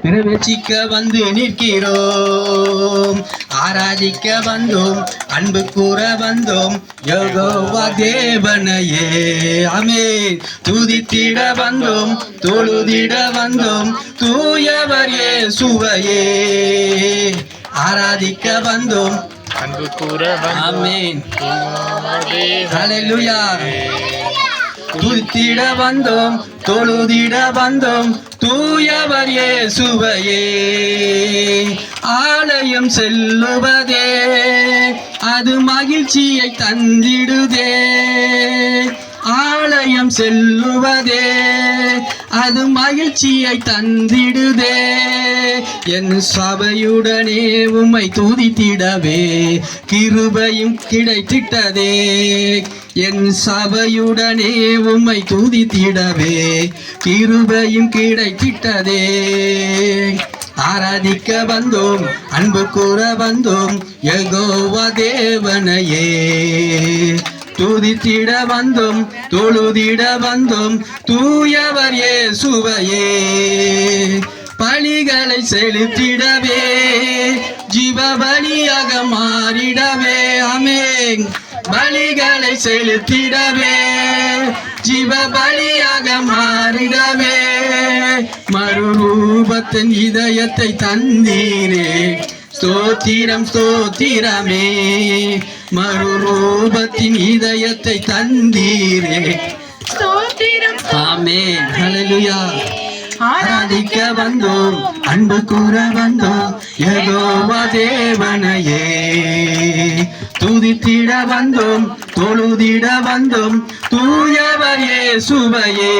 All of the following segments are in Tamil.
நிறைவேற்றிக்க வந்து நிற்கிறோம், ஆராதிக்க வந்தோம், அன்பு கூற வந்தோம், யெகோவா தேவனையே. ஆமென். துதித்திட வந்தோம், தொழுதிட வந்தோம், தூயவர் இயேசுவையே. ஆராதிக்க வந்தோம், அன்பு கூற ஆமென். ஹல்லேலூயா. துதித்திட வந்தோம், தொழுதிட வந்தோம், தூயவர் இயேசுவையே. ஆலயம் செல்லுவதே அது மகிழ்ச்சியை தந்திடுதே, ஆலயம் செல்லுவதே அது மகிழ்ச்சியை தந்திடுதே. என் சபையுடனே உம்மை துதித்திடவே கிருபையும் கிடைத்திட்டதே, என் சபையுடனே உம்மை துதித்திடவே கிருபையும் கிடைத்திட்டதே. ஆராதிக்க வந்தோம், அன்பு கூற வந்தோம், யெகோவா தேவனையே. துதித்திட வந்தோம், தொழுதிட வந்தோம், தூயவர் இயேசுவையே. பலிகளை செலுத்திடவே ஜீவ பலியாக மாறிடவே. ஆமென். பலிகளை செலுத்திடவே ஜீவ பலியாக மாறிடவே. மறுரூபத்தின் இதயத்தை தந்தீரே, ஸ்தோத்திரம் ஸ்தோத்திரமே. மறுரூபத்தின் இதயத்தை தந்தீரே, ஸ்தோத்திரம். ஆமென். ஹல்லேலூயா. ஆராதிக்க வந்தோம், அன்பு கூற வந்தோம், யெகோவா தேவனையே. துதித்திட வந்தோம், தொழுதிட வந்தோம், தூயவர் இயேசுவையே.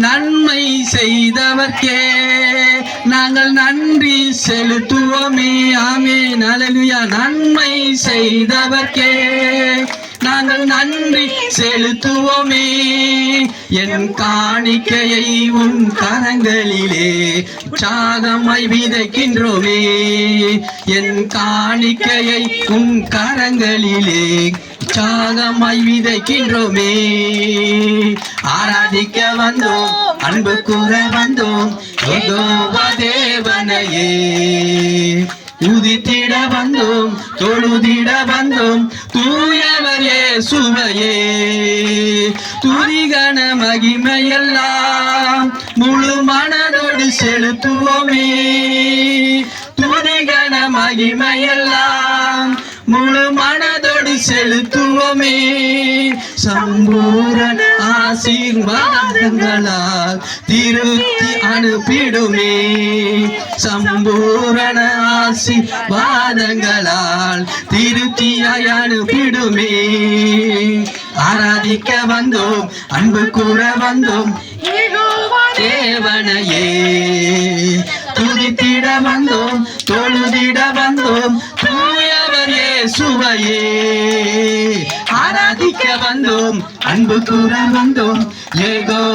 நன்மை செய்தவர்க்கே நாங்கள் நன்றி செலுத்துவோமே. ஆமென். ஹல்லேலூயா. நன்மை செய்தவர்க்கே நாங்கள் நன்றி செலுத்துவோமே. என் காணிக்கையை உன் கரங்களிலே உற்சாகமாய் விதைக்கின்றோமே, என் காணிக்கையை உன் கரங்களிலே உற்சாகமாய் விதைக்கின்றோமே. ஆராதிக்க வந்தோம், அன்பு கூற வந்தோம், யெகோவா தேவனையே. துதித்திட வந்தோம், தொழுதிட வந்தோம், தூயவர் இயேசுவையே. துதிகன மகிமையெல்லாம் முழு மனதோடு செலுத்துவோமே, துதிகன மகிமையெல்லாம் முழு மனதோடு செலுத்துவோமே. சம்பூரண ஆசீர்வாதங்களால் திருப்தி அனுப்பிடுமே, சம்பூரண ஆசீர்வாதங்களால் திருப்தியாய் அனுப்பிடுமே. ஆராதிக்க வந்தோம், அன்பு கூற வந்தோம், யெகோவா தேவனையே. துதித்திட வந்தோம், தொழுதிட வந்தோம், தூயவர் இயேசுவையே. ஆராதிக்க வந்தோம், அன்பு கூற வந்தோம், யெகோவா